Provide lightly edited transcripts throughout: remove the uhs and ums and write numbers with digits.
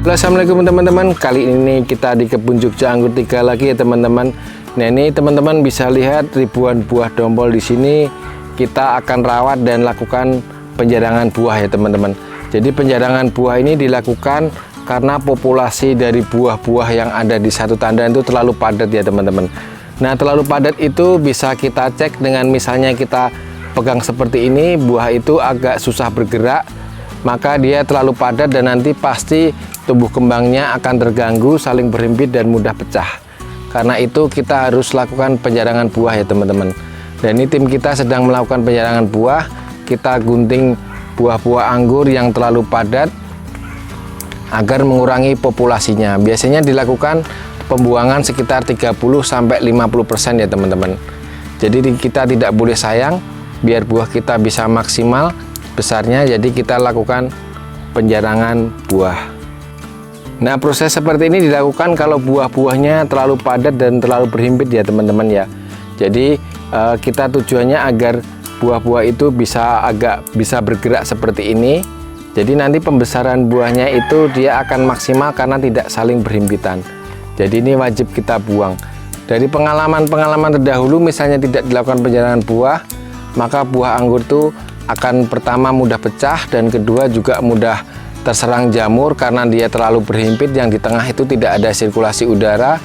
Halo, assalamualaikum teman-teman. Kali ini kita di kebun Jogja Anggur 3 lagi ya teman-teman. Nah ini teman-teman bisa lihat ribuan buah dompol di sini. Kita akan rawat dan lakukan penjarangan buah ya teman-teman. Jadi penjarangan buah ini dilakukan karena populasi dari buah-buah yang ada di satu tandan itu terlalu padat ya teman-teman. Nah terlalu padat itu bisa kita cek dengan misalnya kita pegang seperti ini, buah itu agak susah bergerak, maka dia terlalu padat dan nanti pasti tumbuh kembangnya akan terganggu, saling berhimpit dan mudah pecah. Karena itu kita harus lakukan penjarangan buah ya teman-teman. Dan ini tim kita sedang melakukan penjarangan buah. Kita gunting buah-buah anggur yang terlalu padat agar mengurangi populasinya. Biasanya dilakukan pembuangan sekitar 30-50% ya teman-teman. Jadi kita tidak boleh sayang, biar buah kita bisa maksimal besarnya, jadi kita lakukan penjarangan buah. Nah proses seperti ini dilakukan kalau buah-buahnya terlalu padat dan terlalu berhimpit ya teman-teman ya. Jadi kita tujuannya agar buah-buah itu bisa bergerak seperti ini. Jadi nanti pembesaran buahnya itu dia akan maksimal karena tidak saling berhimpitan. Jadi ini wajib kita buang. Dari pengalaman-pengalaman terdahulu misalnya tidak dilakukan penjarangan buah, maka buah anggur itu akan pertama mudah pecah dan kedua juga mudah terserang jamur karena dia terlalu berhimpit. Yang di tengah itu tidak ada sirkulasi udara,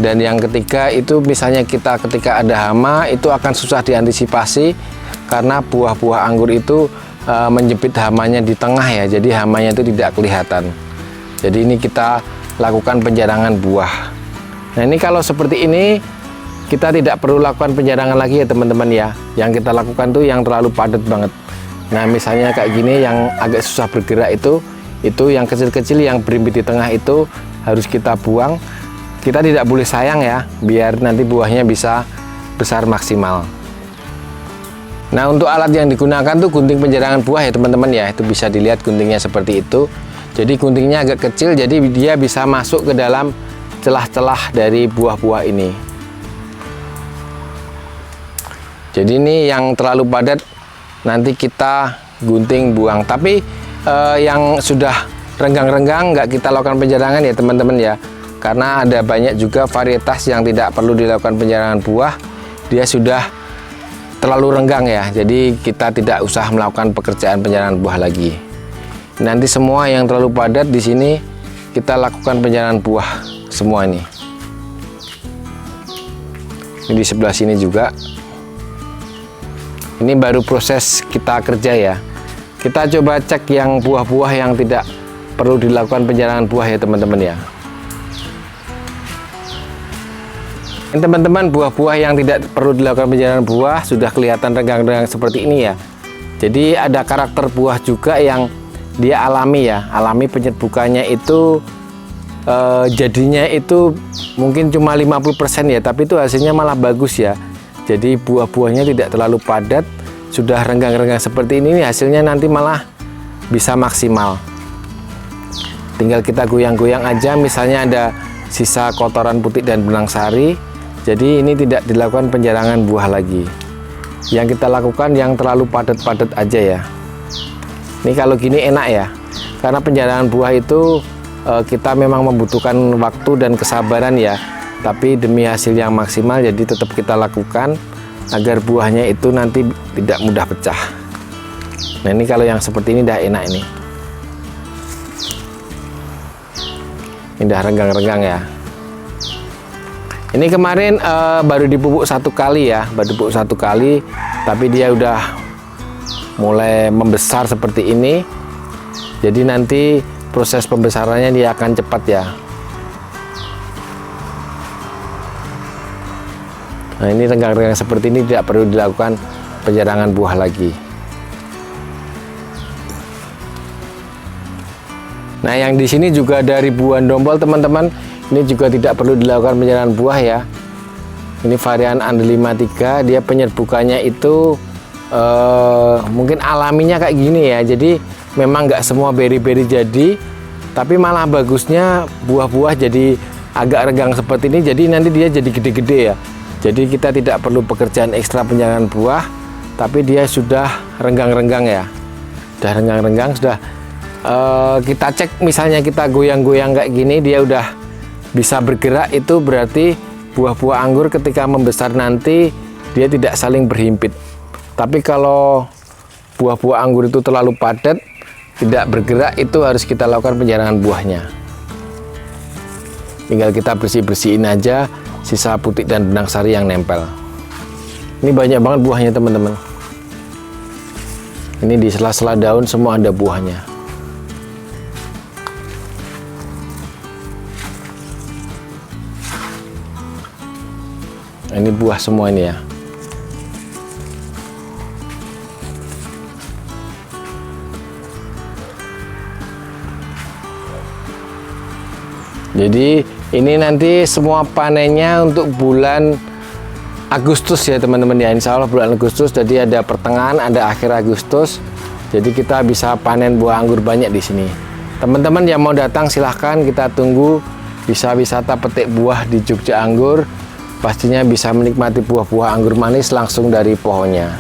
dan yang ketiga itu misalnya kita ketika ada hama itu akan susah diantisipasi karena buah-buah anggur itu menjepit hamanya di tengah ya, jadi hamanya itu tidak kelihatan. Jadi ini kita lakukan penjarangan buah. Nah ini kalau seperti ini kita tidak perlu lakukan penjarangan lagi ya teman-teman ya. Yang kita lakukan tuh yang terlalu padat banget. Nah misalnya kayak gini yang agak susah bergerak itu yang kecil-kecil yang berimpit di tengah itu harus kita buang. Kita tidak boleh sayang ya, biar nanti buahnya bisa besar maksimal. Nah untuk alat yang digunakan tuh gunting penjarangan buah ya teman-teman ya. Itu bisa dilihat guntingnya seperti itu. Jadi guntingnya agak kecil, jadi dia bisa masuk ke dalam celah-celah dari buah-buah ini. Jadi ini yang terlalu padat nanti kita gunting buang. Tapi yang sudah renggang-renggang nggak kita lakukan penjarangan ya teman-teman ya. Karena ada banyak juga varietas yang tidak perlu dilakukan penjarangan buah. Dia sudah terlalu renggang ya. Jadi kita tidak usah melakukan pekerjaan penjarangan buah lagi. Nanti semua yang terlalu padat di sini kita lakukan penjarangan buah semua ini. Ini di sebelah sini juga. Ini baru proses kita kerja ya. Kita coba cek yang buah-buah yang tidak perlu dilakukan penjarangan buah ya teman-teman ya. Ini teman-teman buah-buah yang tidak perlu dilakukan penjarangan buah sudah kelihatan renggang-renggang seperti ini ya. Jadi ada karakter buah juga yang dia alami ya. Alami penyerbukannya itu jadinya itu mungkin cuma 50% ya, tapi itu hasilnya malah bagus ya. Jadi buah-buahnya tidak terlalu padat, sudah renggang-renggang seperti ini, hasilnya nanti malah bisa maksimal. Tinggal kita goyang-goyang aja, misalnya ada sisa kotoran putih dan benang sari, jadi ini tidak dilakukan penjarangan buah lagi. Yang kita lakukan yang terlalu padat-padat aja ya. Ini kalau gini enak ya, karena penjarangan buah itu kita memang membutuhkan waktu dan kesabaran ya. Tapi demi hasil yang maksimal, jadi tetap kita lakukan agar buahnya itu nanti tidak mudah pecah. Nah ini kalau yang seperti ini udah enak ini. Ini udah renggang-renggang ya. Ini kemarin baru dipupuk 1 kali ya, baru dipupuk 1 kali, tapi dia udah mulai membesar seperti ini. Jadi nanti proses pembesarannya dia akan cepat ya. Nah ini renggang-renggang seperti ini tidak perlu dilakukan penjarangan buah lagi. Nah yang di sini juga ada ribuan dompol teman-teman. Ini juga tidak perlu dilakukan penjarangan buah ya. Ini varian Under 53, dia penyerbukannya itu mungkin alaminya kayak gini ya. Jadi memang nggak semua beri-beri jadi, tapi malah bagusnya buah-buah jadi agak renggang seperti ini. Jadi nanti dia jadi gede-gede ya. Jadi kita tidak perlu pekerjaan ekstra penjarangan buah, tapi dia sudah renggang-renggang ya. Sudah renggang-renggang, sudah kita cek, misalnya kita goyang-goyang kayak gini, dia udah bisa bergerak, itu berarti buah-buah anggur ketika membesar nanti dia tidak saling berhimpit. Tapi kalau buah-buah anggur itu terlalu padat, tidak bergerak, itu harus kita lakukan penjarangan buahnya. Tinggal kita bersih-bersihin aja sisa putik dan benang sari yang nempel. Ini banyak banget buahnya teman-teman. Ini di sela-sela daun semua ada buahnya. Ini buah semua ini ya. Jadi ini nanti semua panennya untuk bulan Agustus ya teman-teman ya. Insya Allah bulan Agustus, jadi ada pertengahan, ada akhir Agustus. Jadi kita bisa panen buah anggur banyak di sini. Teman-teman yang mau datang silahkan, kita tunggu. Bisa wisata petik buah di Jogja Anggur. Pastinya bisa menikmati buah-buah anggur manis langsung dari pohonnya.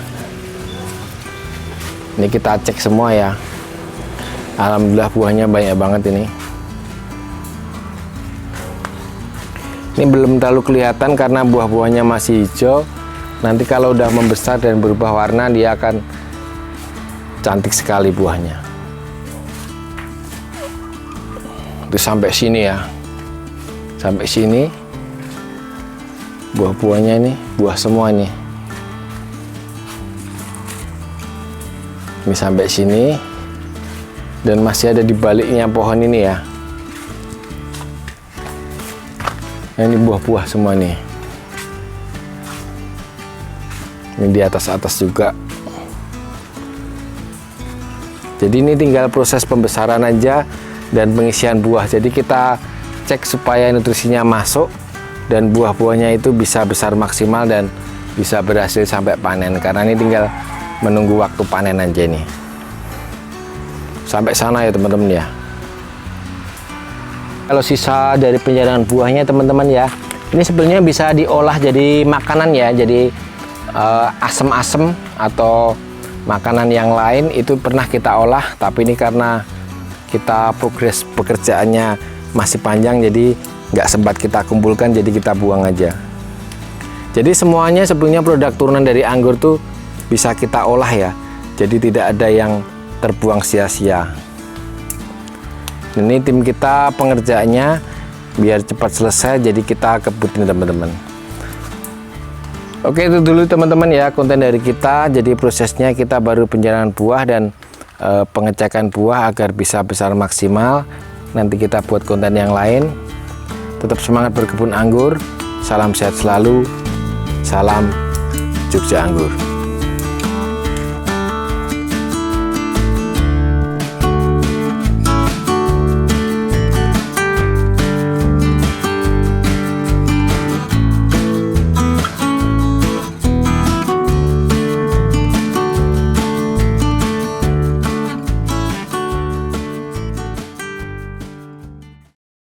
Ini kita cek semua ya. Alhamdulillah buahnya banyak banget ini. Ini belum terlalu kelihatan karena buah-buahnya masih hijau. Nanti kalau udah membesar dan berubah warna, dia akan cantik sekali buahnya. Itu sampai sini ya. Sampai sini. Buah-buahnya ini, buah semua nih. Ini sampai sini. Dan masih ada di baliknya pohon ini ya. Nah, ini buah-buah semua nih. Ini di atas-atas juga. Jadi ini tinggal proses pembesaran aja dan pengisian buah. Jadi kita cek supaya nutrisinya masuk dan buah-buahnya itu bisa besar maksimal dan bisa berhasil sampai panen. Karena ini tinggal menunggu waktu panen aja nih. Sampai sana ya teman-teman ya. Kalau sisa dari penjarangan buahnya teman-teman ya, ini sebenarnya bisa diolah jadi makanan ya, jadi asem-asem atau makanan yang lain itu pernah kita olah, tapi ini karena kita progres pekerjaannya masih panjang, jadi nggak sempat kita kumpulkan, jadi kita buang aja. Jadi semuanya sebenarnya produk turunan dari anggur tuh bisa kita olah ya, jadi tidak ada yang terbuang sia-sia. Ini tim kita pengerjaannya biar cepat selesai, jadi kita kebutin teman-teman. Oke, itu dulu teman-teman ya konten dari kita. Jadi prosesnya kita baru penjarangan buah dan pengecekan buah agar bisa besar maksimal. Nanti kita buat konten yang lain. Tetap semangat berkebun anggur. Salam sehat selalu. Salam Jogja Anggur.